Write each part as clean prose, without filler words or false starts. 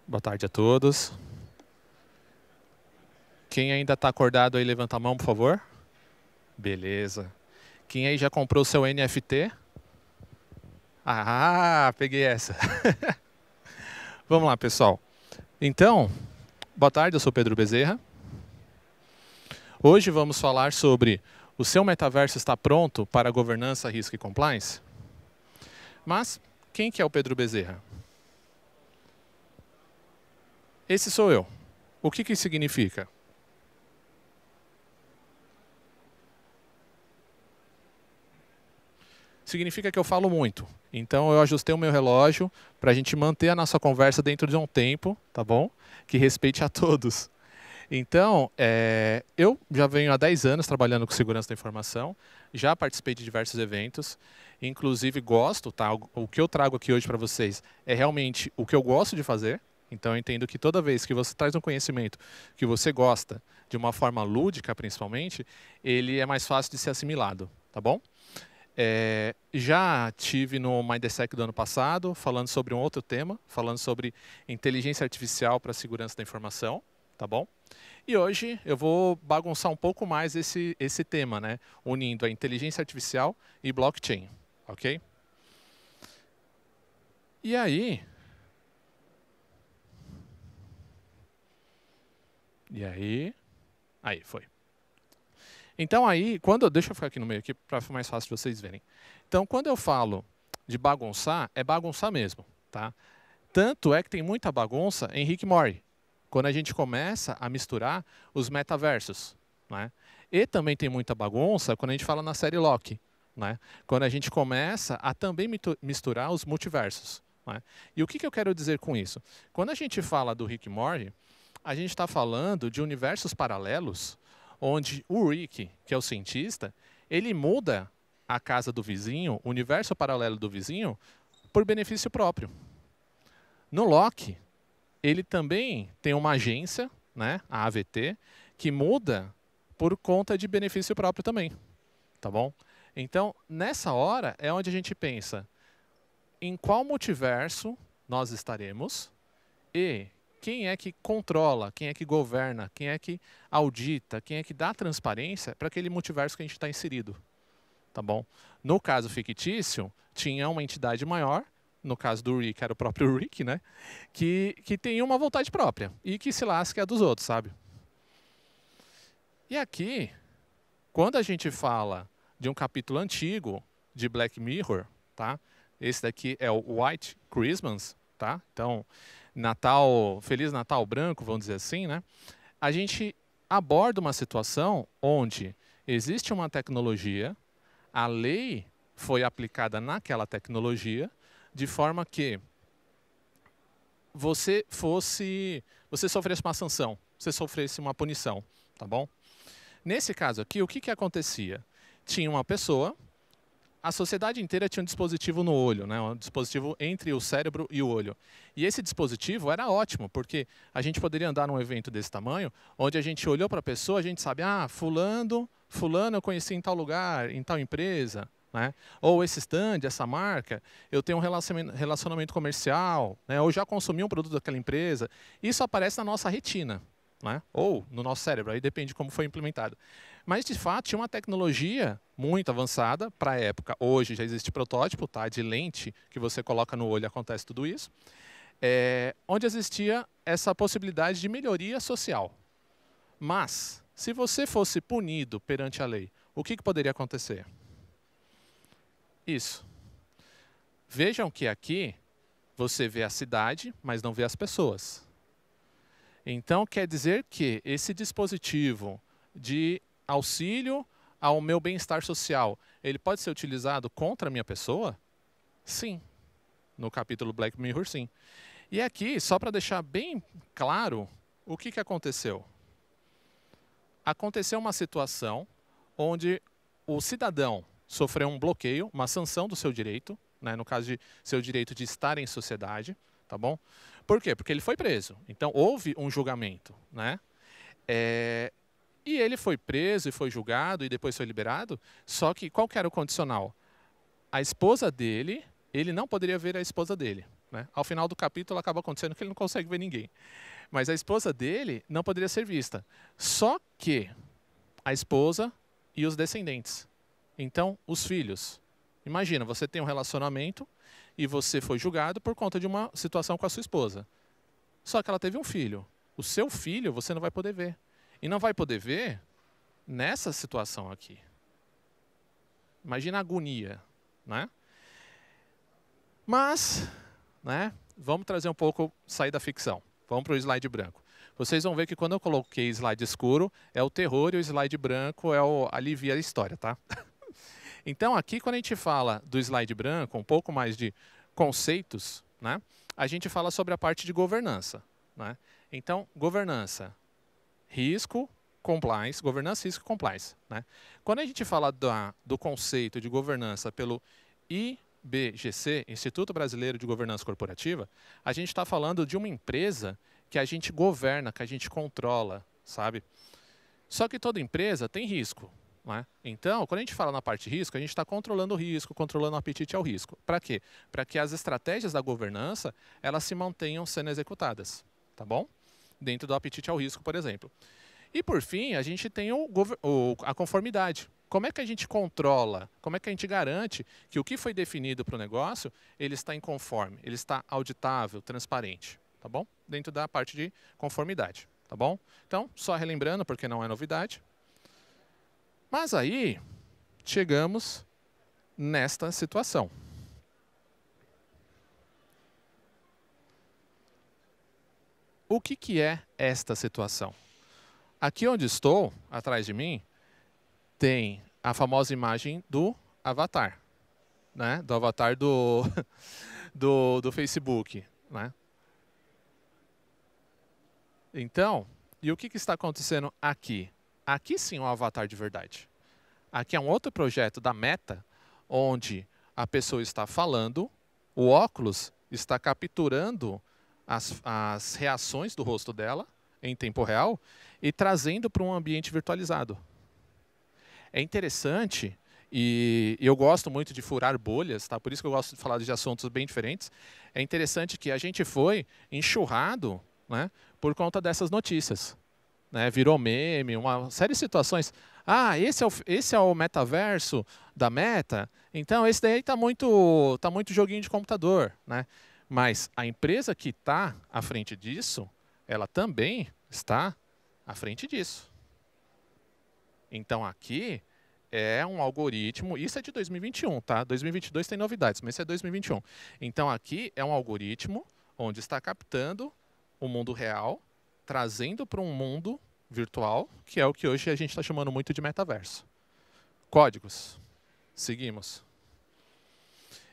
Boa tarde a todos. Quem ainda está acordado aí, levanta a mão, por favor. Beleza. Quem aí já comprou o seu NFT? Ah, peguei essa. Vamos lá, pessoal. Então, boa tarde, eu sou Pedro Bezerra. Hoje vamos falar sobre o seu metaverso está pronto para governança, risco e compliance? Mas, quem que é o Pedro Bezerra? Esse sou eu. O que isso significa? Significa que eu falo muito. Então eu ajustei o meu relógio para a gente manter a nossa conversa dentro de um tempo, tá bom? Que respeite a todos. Então, eu já venho há 10 anos trabalhando com segurança da informação, já participei de diversos eventos, inclusive gosto, tá? O que eu trago aqui hoje para vocês é realmente o que eu gosto de fazer. Então eu entendo que toda vez que você traz um conhecimento que você gosta, de uma forma lúdica principalmente, ele é mais fácil de ser assimilado, tá bom? Já tive no Mindsec do ano passado, falando sobre um outro tema, falando sobre inteligência artificial para a segurança da informação, tá bom? E hoje eu vou bagunçar um pouco mais esse tema, né? Unindo a inteligência artificial e blockchain, ok? E aí... Aí, foi. Então aí, deixa eu ficar aqui no meio aqui para ficar mais fácil de vocês verem. Então, quando eu falo de bagunçar, é bagunçar mesmo, tá? Tanto é que tem muita bagunça em Rick and Morty, quando a gente começa a misturar os metaversos, né? E também tem muita bagunça quando a gente fala na série Loki, né? Quando a gente começa a também misturar os multiversos, né? E o que eu quero dizer com isso? Quando a gente fala do Rick and Morty, a gente está falando de universos paralelos onde o Rick, que é o cientista, ele muda a casa do vizinho, o universo paralelo do vizinho, por benefício próprio. No Loki, ele também tem uma agência, né, a AVT, que muda por conta de benefício próprio também, tá bom? Então, nessa hora é onde a gente pensa em qual multiverso nós estaremos e quem é que controla, quem é que governa, quem é que audita, quem é que dá transparência para aquele multiverso que a gente está inserido, tá bom? No caso fictício, tinha uma entidade maior, no caso do Rick, era o próprio Rick, né? Que tem uma vontade própria e que se lasca a dos outros, sabe? E aqui, quando a gente fala de um capítulo antigo de Black Mirror, tá? Esse daqui é o White Christmas, tá? Então, Natal, Feliz Natal branco, vamos dizer assim, né? A gente aborda uma situação onde existe uma tecnologia, a lei foi aplicada naquela tecnologia, de forma que você sofresse uma sanção, você sofresse uma punição, tá bom? Nesse caso aqui, o que acontecia? Tinha uma pessoa, a sociedade inteira tinha um dispositivo no olho, né? Um dispositivo entre o cérebro e o olho. E esse dispositivo era ótimo, porque a gente poderia andar num evento desse tamanho, onde a gente olhou para a pessoa, a gente sabe, fulano eu conheci em tal lugar, em tal empresa, né? Ou esse stand, essa marca, eu tenho um relacionamento comercial, né? Ou já consumi um produto daquela empresa. Isso aparece na nossa retina, né? Ou no nosso cérebro, aí depende de como foi implementado. Mas, de fato, tinha uma tecnologia muito avançada para a época. Hoje já existe protótipo, tá, de lente que você coloca no olho e acontece tudo isso. Onde existia essa possibilidade de melhoria social. Mas, se você fosse punido perante a lei, o que poderia acontecer? Isso. Vejam que aqui você vê a cidade, mas não vê as pessoas. Então, quer dizer que esse dispositivo de auxílio ao meu bem-estar social, ele pode ser utilizado contra a minha pessoa? Sim. No capítulo Black Mirror, sim. E aqui, só para deixar bem claro, o que aconteceu? Aconteceu uma situação onde o cidadão sofreu um bloqueio, uma sanção do seu direito, né, no caso de seu direito de estar em sociedade, tá bom? Por quê? Porque ele foi preso. Então, houve um julgamento, né? E ele foi preso e foi julgado e depois foi liberado, só que qual que era o condicional? A esposa dele, ele não poderia ver a esposa dele. né? Ao final do capítulo acaba acontecendo que ele não consegue ver ninguém. Mas a esposa dele não poderia ser vista. Só que a esposa e os descendentes. Então, os filhos. Imagina, você tem um relacionamento e você foi julgado por conta de uma situação com a sua esposa. Só que ela teve um filho. O seu filho você não vai poder ver. E não vai poder ver nessa situação aqui. Imagina a agonia, né? Mas, né, vamos trazer um pouco, sair da ficção. Vamos para o slide branco. Vocês vão ver que quando eu coloquei slide escuro, é o terror e o slide branco é o alivia a história, tá? Então, aqui, quando a gente fala do slide branco, um pouco mais de conceitos, né, a gente fala sobre a parte de governança, né? Então, governança, risco, compliance, governança, risco e compliance, né? Quando a gente fala do conceito de governança pelo IBGC, Instituto Brasileiro de Governança Corporativa, a gente está falando de uma empresa que a gente governa, que a gente controla, sabe? Só que toda empresa tem risco, né? Então, quando a gente fala na parte de risco, a gente está controlando o risco, controlando o apetite ao risco. Para quê? Para que as estratégias da governança elas se mantenham sendo executadas, tá bom? Dentro do apetite ao risco, por exemplo. E, por fim, a gente tem a conformidade. Como é que a gente controla, como é que a gente garante que o que foi definido para o negócio, ele está em conforme, ele está auditável, transparente, tá bom? Dentro da parte de conformidade, tá bom? Então, só relembrando, porque não é novidade. Mas aí, chegamos nesta situação. O que é esta situação? Aqui onde estou, atrás de mim, tem a famosa imagem do avatar, né? Do avatar do Facebook, né? Então, e o que está acontecendo aqui? Aqui sim é um avatar de verdade. Aqui é um outro projeto da Meta, onde a pessoa está falando, o óculos está capturando as reações do rosto dela em tempo real e trazendo para um ambiente virtualizado. É interessante e eu gosto muito de furar bolhas, tá? Por isso que eu gosto de falar de assuntos bem diferentes. É interessante que a gente foi enxurrado, né, por conta dessas notícias, né? Virou meme, uma série de situações. Ah, esse é o metaverso da Meta, então esse daí tá muito joguinho de computador, né? Mas a empresa que está à frente disso, ela também está à frente disso. Então aqui é um algoritmo, isso é de 2021, tá? 2022 tem novidades, mas isso é 2021. Então aqui é um algoritmo onde está captando o mundo real, trazendo para um mundo virtual, que é o que hoje a gente está chamando muito de metaverso. Códigos. Seguimos.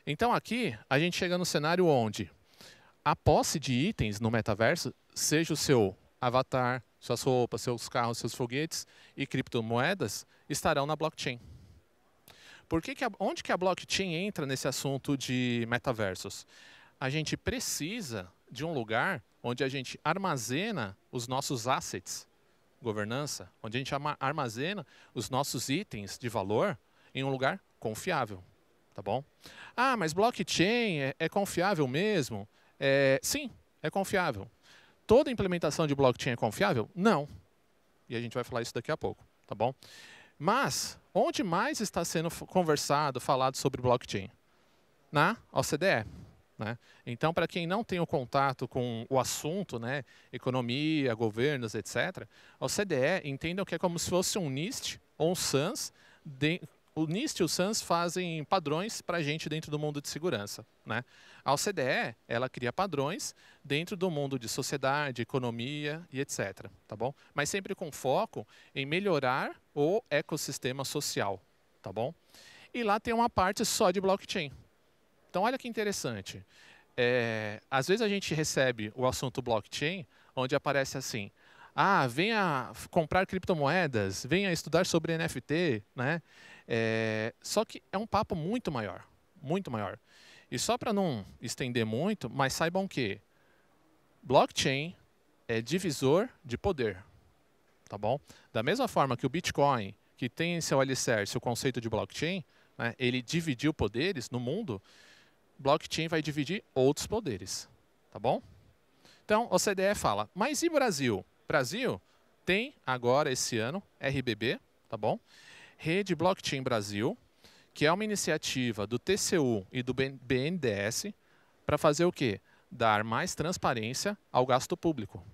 Então aqui a gente chega no cenário onde a posse de itens no metaverso, seja o seu avatar, suas roupas, seus carros, seus foguetes e criptomoedas, estarão na blockchain. Onde que a blockchain entra nesse assunto de metaversos? A gente precisa de um lugar onde a gente armazena os nossos assets, governança, onde a gente armazena os nossos itens de valor em um lugar confiável, tá bom? Ah, mas blockchain é confiável mesmo? Sim, é confiável. Toda implementação de blockchain é confiável? Não. E a gente vai falar isso daqui a pouco, tá bom? Mas, onde mais está sendo conversado, falado sobre blockchain? Na OCDE. Né? Então, para quem não tem o contato com o assunto, né, economia, governos, etc., a OCDE entendam que é como se fosse um NIST ou um SANS. O NIST e o SANS fazem padrões para a gente dentro do mundo de segurança. Né? A OCDE, ela cria padrões dentro do mundo de sociedade, economia e etc. Tá bom? Mas sempre com foco em melhorar o ecossistema social. Tá bom? E lá tem uma parte só de blockchain. Então, olha que interessante. Às vezes a gente recebe o assunto blockchain, onde aparece assim, ah, venha comprar criptomoedas, venha estudar sobre NFT, né? Só que é um papo muito maior, muito maior. E só para não estender muito, mas saibam que blockchain é divisor de poder, tá bom? Da mesma forma que o Bitcoin, que tem em seu alicerce o conceito de blockchain, né, ele dividiu poderes no mundo. blockchain vai dividir outros poderes, tá bom? Então, o CDE fala, mas e Brasil? Brasil tem agora, esse ano, RBB, tá bom? Rede Blockchain Brasil, que é uma iniciativa do TCU e do BNDES para fazer o quê? Dar mais transparência ao gasto público.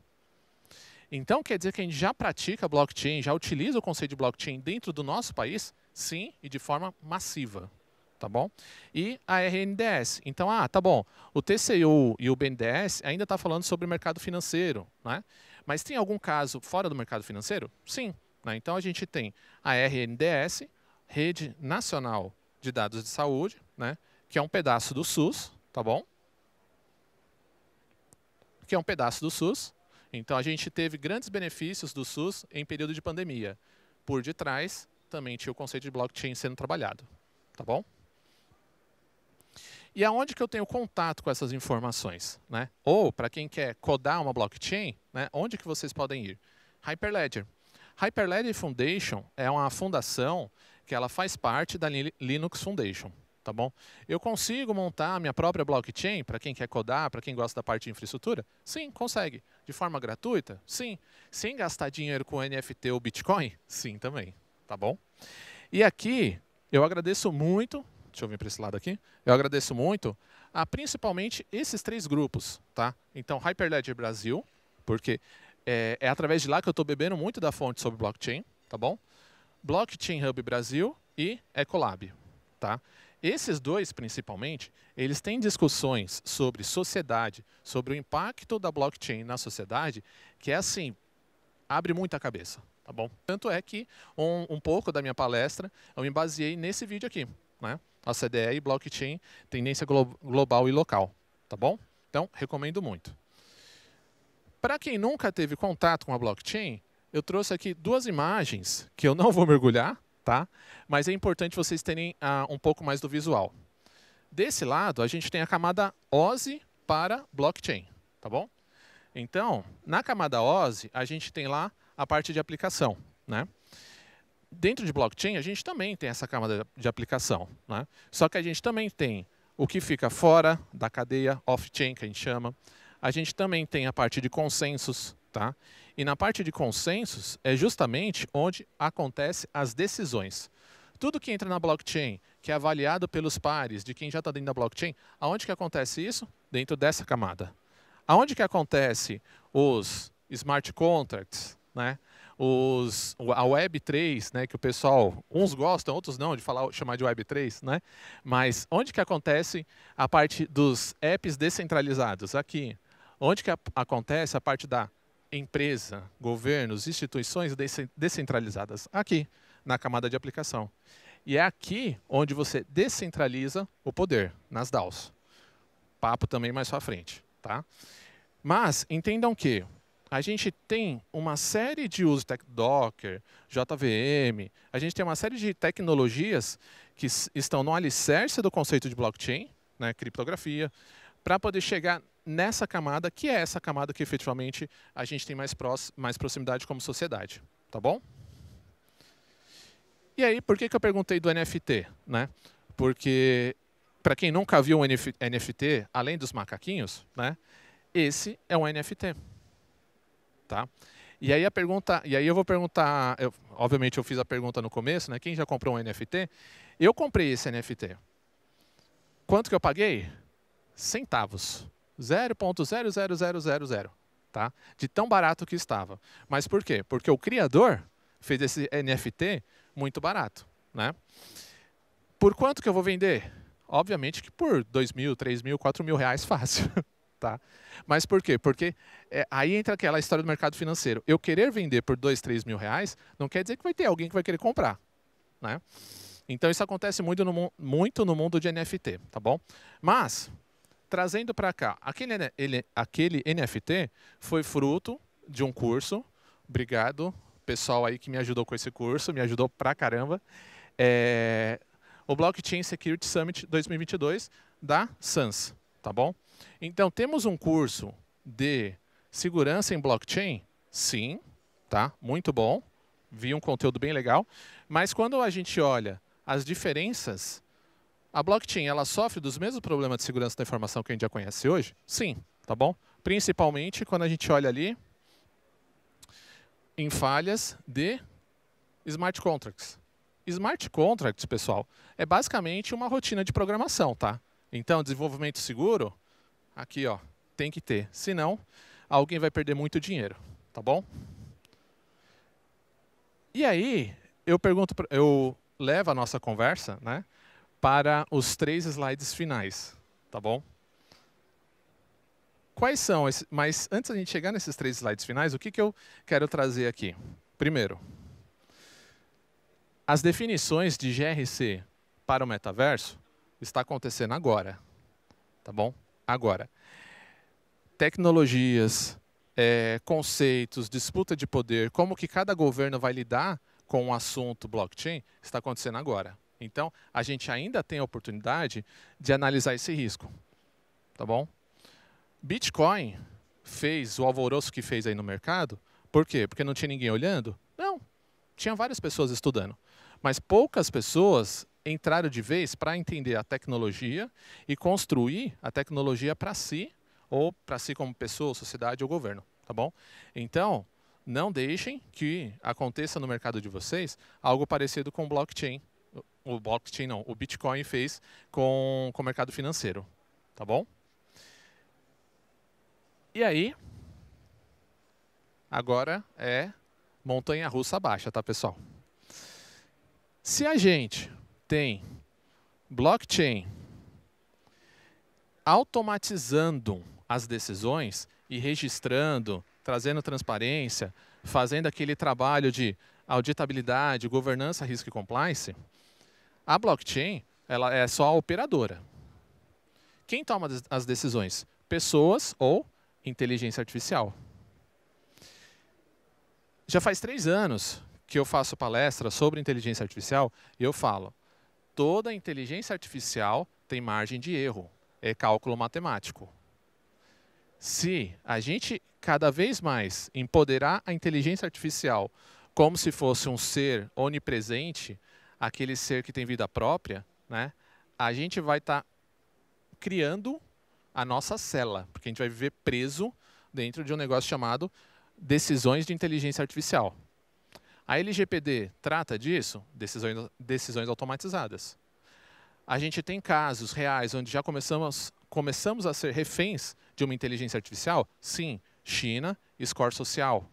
Então, quer dizer que a gente já pratica blockchain, já utiliza o conceito de blockchain dentro do nosso país? Sim, e de forma massiva. Tá bom? E a RNDS. Então, tá bom, o TCU e o BNDES ainda está falando sobre o mercado financeiro, né? Mas tem algum caso fora do mercado financeiro? Sim. Né? Então, a gente tem a RNDS, Rede Nacional de Dados de Saúde, né? Que é um pedaço do SUS, tá bom? Que é um pedaço do SUS. Então, a gente teve grandes benefícios do SUS em período de pandemia. Por detrás, também tinha o conceito de blockchain sendo trabalhado. Tá bom? E aonde que eu tenho contato com essas informações? Né? Ou, para quem quer codar uma blockchain, né, onde que vocês podem ir? Hyperledger. Hyperledger Foundation é uma fundação que ela faz parte da Linux Foundation. Tá bom? Eu consigo montar a minha própria blockchain para quem quer codar, para quem gosta da parte de infraestrutura? Sim, consegue. De forma gratuita? Sim. Sem gastar dinheiro com NFT ou Bitcoin? Sim, também. Tá bom? E aqui, eu agradeço muito, deixa eu vir para esse lado aqui, eu agradeço muito a principalmente esses 3 grupos. Tá? Então, Hyperledger Brasil, porque é através de lá que eu estou bebendo muito da fonte sobre blockchain. Tá bom? Blockchain Hub Brasil e Ecolab. Tá? Esses 2, principalmente, eles têm discussões sobre sociedade, sobre o impacto da blockchain na sociedade, que é assim, abre muita cabeça, tá bom? Tanto é que um pouco da minha palestra eu me baseei nesse vídeo aqui, né? A CDE e blockchain, tendência global e local, tá bom? Então, recomendo muito. Para quem nunca teve contato com a blockchain, eu trouxe aqui 2 imagens que eu não vou mergulhar, tá? Mas é importante vocês terem um pouco mais do visual. Desse lado, a gente tem a camada OSI para blockchain, tá bom? Então, na camada OSI, a gente tem lá a parte de aplicação, né? Dentro de blockchain, a gente também tem essa camada de aplicação, né? Só que a gente também tem o que fica fora da cadeia off-chain, que a gente chama. A gente também tem a parte de consensos, tá? E na parte de consensos é justamente onde acontecem as decisões. Tudo que entra na blockchain, que é avaliado pelos pares de quem já está dentro da blockchain, aonde que acontece isso? Dentro dessa camada. Aonde que acontece os smart contracts, né? A Web3, né? Que o pessoal, uns gostam, outros não, de chamar de Web3, né? Mas onde que acontece a parte dos apps descentralizados? Aqui. Onde que acontece a parte da empresa, governos, instituições descentralizadas? Aqui, na camada de aplicação. E é aqui onde você descentraliza o poder, nas DAOs. Papo também mais para frente, tá? Mas entendam que a gente tem uma série de usos, Docker, JVM, a gente tem uma série de tecnologias que estão no alicerce do conceito de blockchain, né, criptografia, para poder chegar nessa camada, que é essa camada que efetivamente a gente tem mais proximidade como sociedade. Tá bom? E aí, por que eu perguntei do NFT? Né? Porque, para quem nunca viu um NFT, além dos macaquinhos, né, esse é um NFT. Tá? E aí eu vou perguntar, obviamente eu fiz a pergunta no começo, né, quem já comprou um NFT? Eu comprei esse NFT. Quanto que eu paguei? Centavos. 0,00000, tá? De tão barato que estava. Mas por quê? Porque o criador fez esse NFT muito barato, né? Por quanto que eu vou vender? Obviamente que por 2 mil, 3 mil, 4 mil reais fácil, tá? Mas por quê? Porque aí entra aquela história do mercado financeiro. Eu querer vender por 2, 3 mil reais não quer dizer que vai ter alguém que vai querer comprar, né? Então isso acontece muito no mundo de NFT, tá bom? Mas trazendo para cá, aquele NFT foi fruto de um curso. Obrigado, pessoal aí que me ajudou com esse curso, me ajudou pra caramba. O Blockchain Security Summit 2022 da SANS, tá bom? Então, temos um curso de segurança em blockchain? Sim, tá? Muito bom. Vi um conteúdo bem legal. Mas quando a gente olha as diferenças A blockchain, ela sofre dos mesmos problemas de segurança da informação que a gente já conhece hoje? Sim, tá bom? Principalmente quando a gente olha ali em falhas de smart contracts. Smart contracts, pessoal, é basicamente uma rotina de programação, tá? Então, desenvolvimento seguro, aqui, ó, tem que ter. Senão, alguém vai perder muito dinheiro, tá bom? E aí, eu levo a nossa conversa, né, para os 3 slides finais, tá bom? Quais são esses? Mas antes da gente chegar nesses 3 slides finais, o que eu quero trazer aqui? Primeiro, as definições de GRC para o metaverso está acontecendo agora, tá bom? Agora. Tecnologias, conceitos, disputa de poder, como que cada governo vai lidar com o assunto blockchain, está acontecendo agora. Então, a gente ainda tem a oportunidade de analisar esse risco, tá bom? Bitcoin fez o alvoroço que fez aí no mercado, por quê? Porque não tinha ninguém olhando? Não, tinha várias pessoas estudando, mas poucas pessoas entraram de vez para entender a tecnologia e construir a tecnologia para si, ou para si como pessoa, sociedade ou governo, tá bom? Então, não deixem que aconteça no mercado de vocês algo parecido com o blockchain. O blockchain não, o Bitcoin fez com o mercado financeiro, tá bom? E aí, agora é montanha-russa baixa, tá, pessoal? Se a gente tem blockchain automatizando as decisões e registrando, trazendo transparência, fazendo aquele trabalho de auditabilidade, governança, risco e compliance, a blockchain ela é só a operadora. Quem toma as decisões? Pessoas ou inteligência artificial. Já faz 3 anos que eu faço palestra sobre inteligência artificial e eu falo, toda inteligência artificial tem margem de erro, é cálculo matemático. Se a gente cada vez mais empoderar a inteligência artificial como se fosse um ser onipresente, aquele ser que tem vida própria, né, a gente vai estar criando a nossa cela, porque a gente vai viver preso dentro de um negócio chamado decisões de inteligência artificial. A LGPD trata disso, decisões automatizadas. A gente tem casos reais onde já começamos a ser reféns de uma inteligência artificial? Sim, China, score social.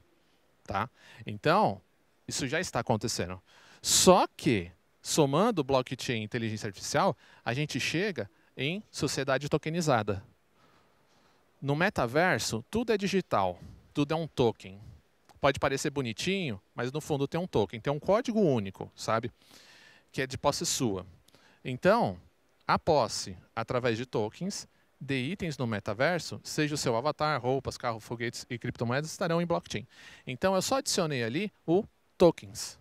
Tá? Então, isso já está acontecendo. Só que, somando blockchain e inteligência artificial, a gente chega em sociedade tokenizada. No metaverso, tudo é digital, tudo é um token. Pode parecer bonitinho, mas no fundo tem um token, tem um código único, sabe? Que é de posse sua. Então, a posse, através de tokens, de itens no metaverso, seja o seu avatar, roupas, carros, foguetes e criptomoedas, estarão em blockchain. Então, eu só adicionei ali o tokens.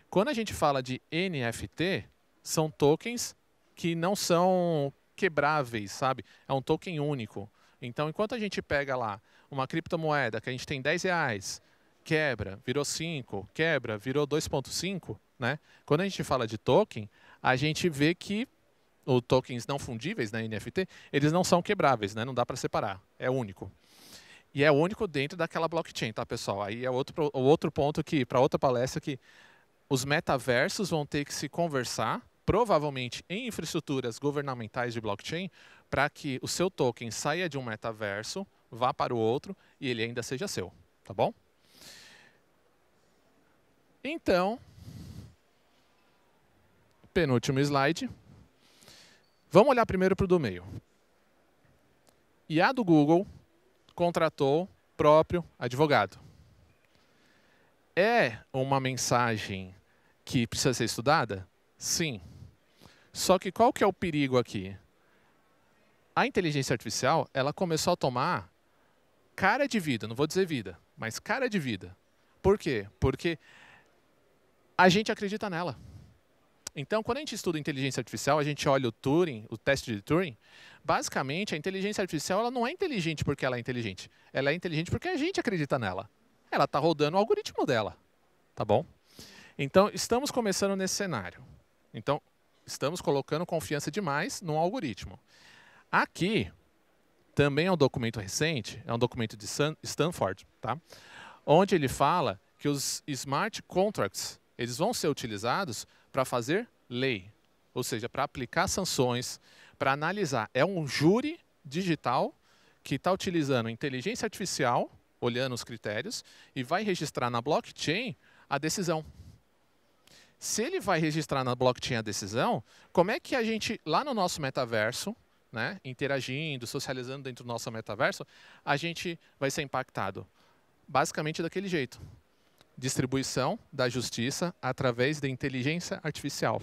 Quando a gente fala de NFT, são tokens que não são quebráveis, sabe? É um token único. Então, enquanto a gente pega lá uma criptomoeda que a gente tem R$10, quebra, virou 5, quebra, virou 2,5, né? Quando a gente fala de token, a gente vê que os tokens não fundíveis, né, NFT, eles não são quebráveis, né? Não dá para separar, é único. E é único dentro daquela blockchain, tá, pessoal? Aí é outro ponto que, para outra palestra, que os metaversos vão ter que se conversar, provavelmente em infraestruturas governamentais de blockchain, para que o seu token saia de um metaverso, vá para o outro e ele ainda seja seu, tá bom? Então, penúltimo slide. Vamos olhar primeiro para o do meio. IA do Google contratou próprio advogado. É uma mensagem que precisa ser estudada? Sim. Só que qual que é o perigo aqui? A inteligência artificial, ela começou a tomar cara de vida, não vou dizer vida, mas cara de vida. Por quê? Porque a gente acredita nela. Então, quando a gente estuda inteligência artificial, a gente olha o Turing, o teste de Turing, basicamente a inteligência artificial ela não é inteligente porque ela é inteligente. Ela é inteligente porque a gente acredita nela. Ela está rodando o algoritmo dela, tá bom? Então, estamos começando nesse cenário. Então, estamos colocando confiança demais no algoritmo. Aqui, também é um documento recente, é um documento de Stanford, tá? Onde ele fala que os smart contracts eles vão ser utilizados para fazer lei, ou seja, para aplicar sanções, para analisar. É um júri digital que está utilizando inteligência artificial, olhando os critérios, e vai registrar na blockchain a decisão. Se ele vai registrar na blockchain a decisão, como é que a gente, lá no nosso metaverso, né, interagindo, socializando dentro do nosso metaverso, a gente vai ser impactado? Basicamente daquele jeito. Distribuição da justiça através da inteligência artificial.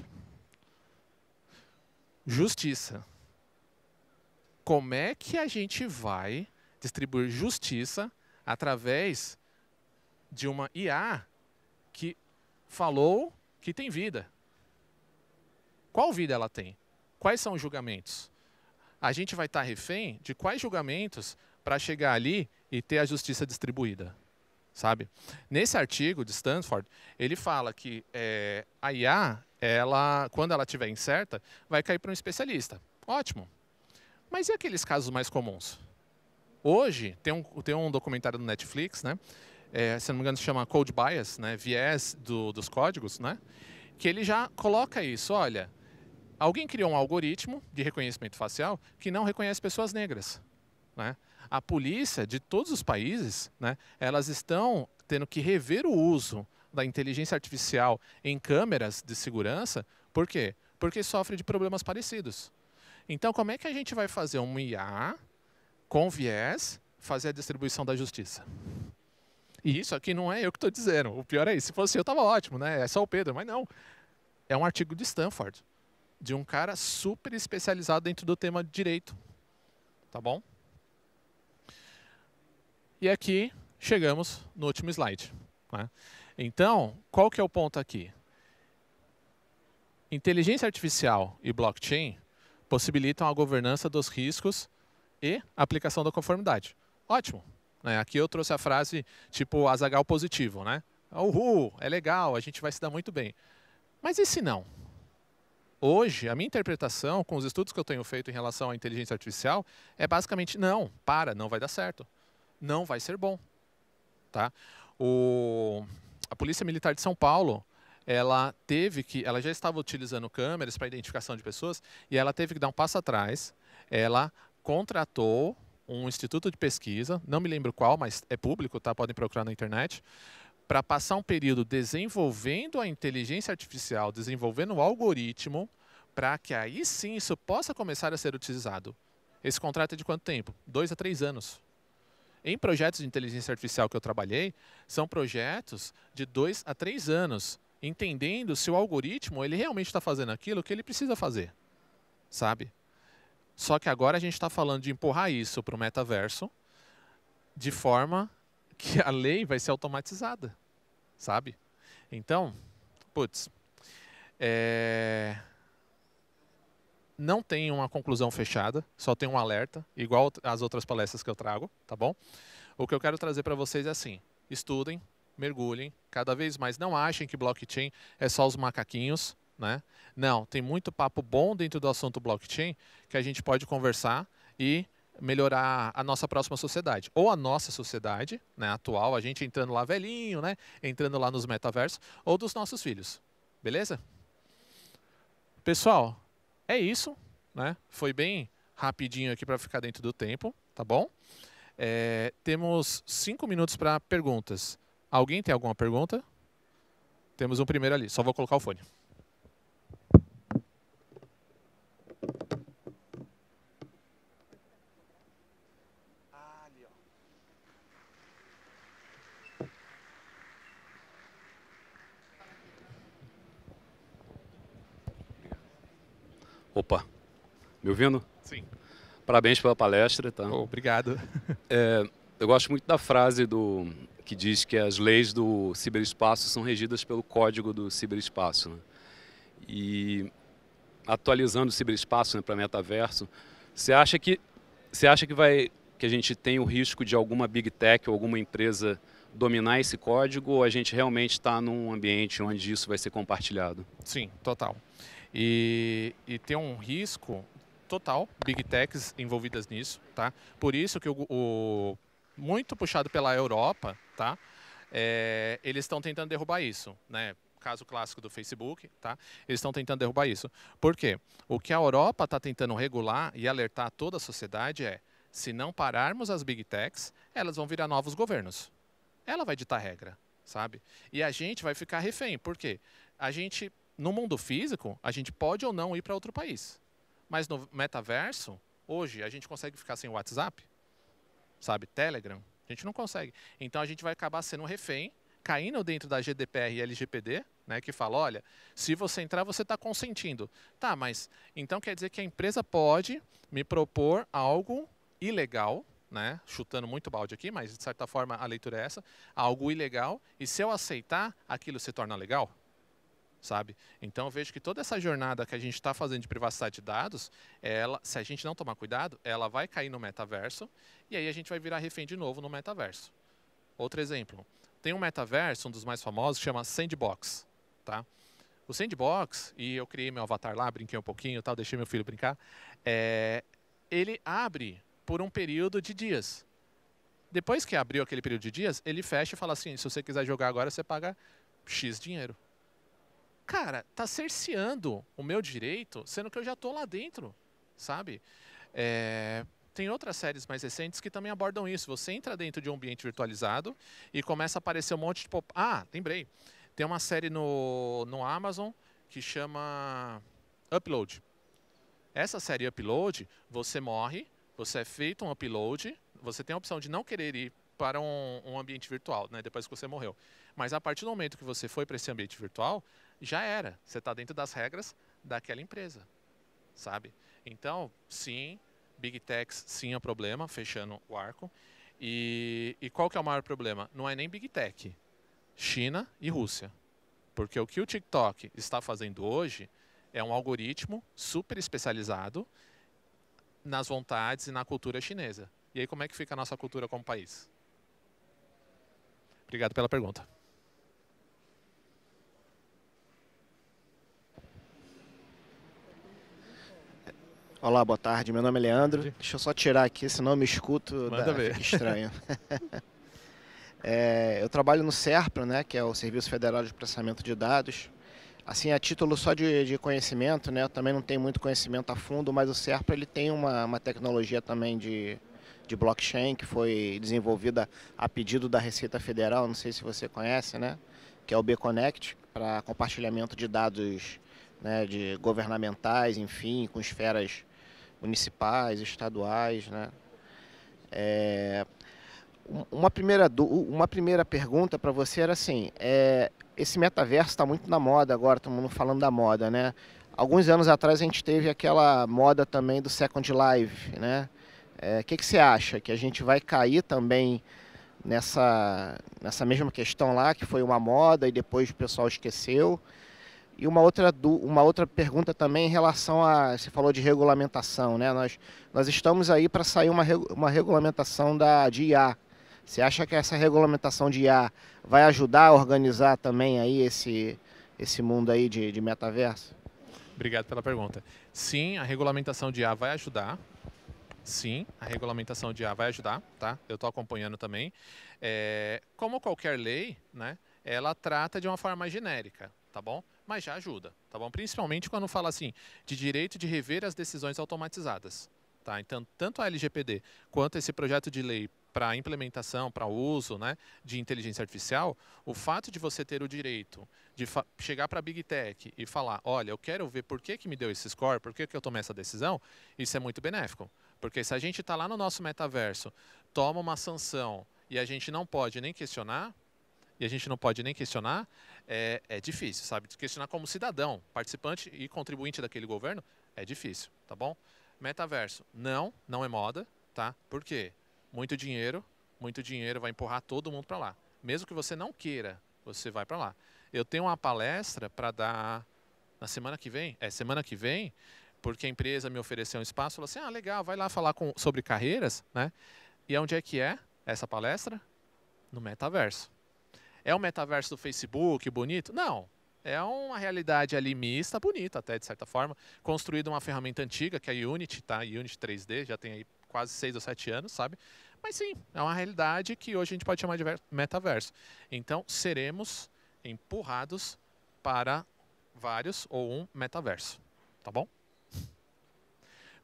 Justiça. Como é que a gente vai distribuir justiça através de uma IA que falou que tem vida? Qual vida ela tem? Quais são os julgamentos? A gente vai estar refém de quais julgamentos para chegar ali e ter a justiça distribuída, sabe? Nesse artigo de Stanford, ele fala que a IA, quando ela estiver incerta, vai cair para um especialista. Ótimo. Mas e aqueles casos mais comuns? Hoje, tem um documentário do Netflix, né? Se não me engano, se chama Code Bias, né? Viés dos códigos, né? Que ele já coloca isso. Olha, alguém criou um algoritmo de reconhecimento facial que não reconhece pessoas negras, né? A polícia de todos os países, né? Elas estão tendo que rever o uso da inteligência artificial em câmeras de segurança. Por quê? Porque sofre de problemas parecidos. Então, como é que a gente vai fazer um IA com viés fazer a distribuição da justiça? E isso aqui não é eu que estou dizendo. O pior é isso. Se fosse eu, estava ótimo, né? É só o Pedro. Mas não. É um artigo de Stanford, de um cara super especializado dentro do tema de direito. Tá bom? E aqui chegamos no último slide, né? Então, qual que é o ponto aqui? Inteligência artificial e blockchain possibilitam a governança dos riscos e a aplicação da conformidade. Ótimo. Né? Aqui eu trouxe a frase tipo Azaghal positivo, né? Uhul, é legal, a gente vai se dar muito bem. Mas e se não? Hoje, a minha interpretação, com os estudos que eu tenho feito em relação à inteligência artificial, é basicamente não vai dar certo. Não vai ser bom. Tá? A Polícia Militar de São Paulo, ela já estava utilizando câmeras para identificação de pessoas e ela teve que dar um passo atrás. Ela contratou um instituto de pesquisa, não me lembro qual, mas é público, tá? Podem procurar na internet, para passar um período desenvolvendo a inteligência artificial, desenvolvendo o algoritmo, para que aí sim isso possa começar a ser utilizado. Esse contrato é de quanto tempo? 2 a 3 anos. Em projetos de inteligência artificial que eu trabalhei, são projetos de 2 a 3 anos, entendendo se o algoritmo ele realmente está fazendo aquilo que ele precisa fazer, sabe? Só que agora a gente está falando de empurrar isso para o metaverso de forma que a lei vai ser automatizada, sabe? Então, putz, não tem uma conclusão fechada, só tem um alerta, igual as outras palestras que eu trago, tá bom? O que eu quero trazer para vocês é assim, estudem, mergulhem, cada vez mais não achem que blockchain é só os macaquinhos, né? Não, tem muito papo bom dentro do assunto blockchain que a gente pode conversar e melhorar a nossa próxima sociedade. Ou a nossa sociedade, né, atual, a gente entrando lá velhinho, né, entrando lá nos metaversos, ou dos nossos filhos. Beleza? Pessoal, é isso, né? Foi bem rapidinho aqui para ficar dentro do tempo, tá bom? Temos 5 minutos para perguntas. Alguém tem alguma pergunta? Temos um primeiro ali, só vou colocar o fone. Opa, me ouvindo? Sim. Parabéns pela palestra. Tá? Obrigado. Eu gosto muito da frase que diz que as leis do ciberespaço são regidas pelo código do ciberespaço. Né? E atualizando o ciberespaço, né, para metaverso, você acha que a gente tem o risco de alguma big tech ou alguma empresa dominar esse código, ou a gente realmente está num ambiente onde isso vai ser compartilhado? Sim, total. E tem um risco total, Big Techs envolvidas nisso, tá? Por isso que muito puxado pela Europa, tá? Eles estão tentando derrubar isso, né? Caso clássico do Facebook, tá? Eles estão tentando derrubar isso. Por quê? O que a Europa está tentando regular e alertar toda a sociedade é, se não pararmos as Big Techs, elas vão virar novos governos. Ela vai ditar regra, sabe? E a gente vai ficar refém. Por quê? A gente, no mundo físico, a gente pode ou não ir para outro país. Mas no metaverso, hoje, a gente consegue ficar sem WhatsApp, sabe? Telegram, a gente não consegue. Então a gente vai acabar sendo refém, caindo dentro da GDPR e LGPD, né, que fala, olha, se você entrar, você está consentindo. Tá, mas então quer dizer que a empresa pode me propor algo ilegal, né, chutando muito balde aqui, mas de certa forma a leitura é essa, algo ilegal, e se eu aceitar, aquilo se torna legal? Sabe? Então eu vejo que toda essa jornada que a gente está fazendo de privacidade de dados, se a gente não tomar cuidado, ela vai cair no metaverso e aí a gente vai virar refém de novo no metaverso. Outro exemplo, tem um metaverso, um dos mais famosos, que chama Sandbox. Tá? O Sandbox, e eu criei meu avatar lá, brinquei um pouquinho, tal, deixei meu filho brincar, ele abre por um período de dias. Depois que abriu aquele período de dias, ele fecha e fala assim, se você quiser jogar agora, você paga X dinheiro. Cara, tá cerceando o meu direito, sendo que eu já tô lá dentro, sabe? Tem outras séries mais recentes que também abordam isso. Você entra dentro de um ambiente virtualizado e começa a aparecer um monte de... lembrei. Tem uma série no Amazon que chama Upload. Essa série Upload, você morre, você é feito um upload, você tem a opção de não querer ir para um ambiente virtual, né, depois que você morreu. Mas a partir do momento que você foi para esse ambiente virtual, já era. Você está dentro das regras daquela empresa, sabe? Então, sim, Big Techs, sim, é um problema, fechando o arco. E qual que é o maior problema? Não é nem Big Tech, China e Rússia. Porque o que o TikTok está fazendo hoje é um algoritmo super especializado nas vontades e na cultura chinesa. E aí como é que fica a nossa cultura como país? Obrigado pela pergunta. Olá, boa tarde. Meu nome é Leandro. Deixa eu só tirar aqui, senão eu me escuto. Manda ver. Fica estranho. Eu trabalho no SERPRA, né, que é o Serviço Federal de Processamento de Dados. Assim, a título só de conhecimento, né, eu também não tenho muito conhecimento a fundo, mas o SERPRA ele tem uma tecnologia também de blockchain que foi desenvolvida a pedido da Receita Federal, não sei se você conhece, né, que é o B-Connect, para compartilhamento de dados, né, de governamentais, enfim, com esferas municipais, estaduais, né. Uma primeira pergunta para você era assim, esse metaverso está muito na moda agora, todo mundo falando da moda, né? Alguns anos atrás a gente teve aquela moda também do Second Life, né? Que você acha? Que a gente vai cair também nessa mesma questão lá, que foi uma moda e depois o pessoal esqueceu? E uma outra pergunta também em relação a... Você falou de regulamentação, né? Nós estamos aí para sair uma regulamentação de IA. Você acha que essa regulamentação de IA vai ajudar a organizar também aí esse mundo aí de metaverso? Obrigado pela pergunta. Sim, a regulamentação de IA vai ajudar. Sim, a regulamentação de IA vai ajudar, tá? Eu estou acompanhando também. Como qualquer lei, né? Ela trata de uma forma genérica, tá bom? Mas já ajuda, tá bom? Principalmente quando fala assim de direito de rever as decisões automatizadas, tá? Então, tanto a LGPD quanto esse projeto de lei para implementação, para uso, né, de inteligência artificial, o fato de você ter o direito de chegar para a Big Tech e falar, olha, eu quero ver por que me deu esse score, por que eu tomei essa decisão, isso é muito benéfico. Porque se a gente está lá no nosso metaverso, toma uma sanção e a gente não pode nem questionar, é difícil, sabe? Questionar como cidadão, participante e contribuinte daquele governo, é difícil, tá bom? Metaverso, não é moda, tá? Por quê? Muito dinheiro vai empurrar todo mundo para lá. Mesmo que você não queira, você vai para lá. Eu tenho uma palestra para dar na semana que vem, porque a empresa me ofereceu um espaço, falou assim, legal, vai lá falar sobre carreiras, né? E onde é que é essa palestra? No metaverso. É o metaverso do Facebook, bonito? Não, É uma realidade ali mista, bonita até, de certa forma. Construída uma ferramenta antiga, que é a Unity, tá? Unity 3D, já tem aí quase 6 ou 7 anos, sabe? Mas sim, é uma realidade que hoje a gente pode chamar de metaverso. Então, seremos empurrados para vários ou um metaverso, tá bom?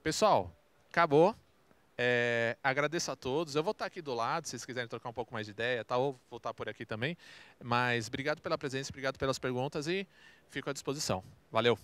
Pessoal, acabou. Agradeço a todos. Eu vou estar aqui do lado, se vocês quiserem trocar um pouco mais de ideia, tá? Ou vou estar por aqui também. Mas obrigado pela presença, obrigado pelas perguntas e fico à disposição. Valeu!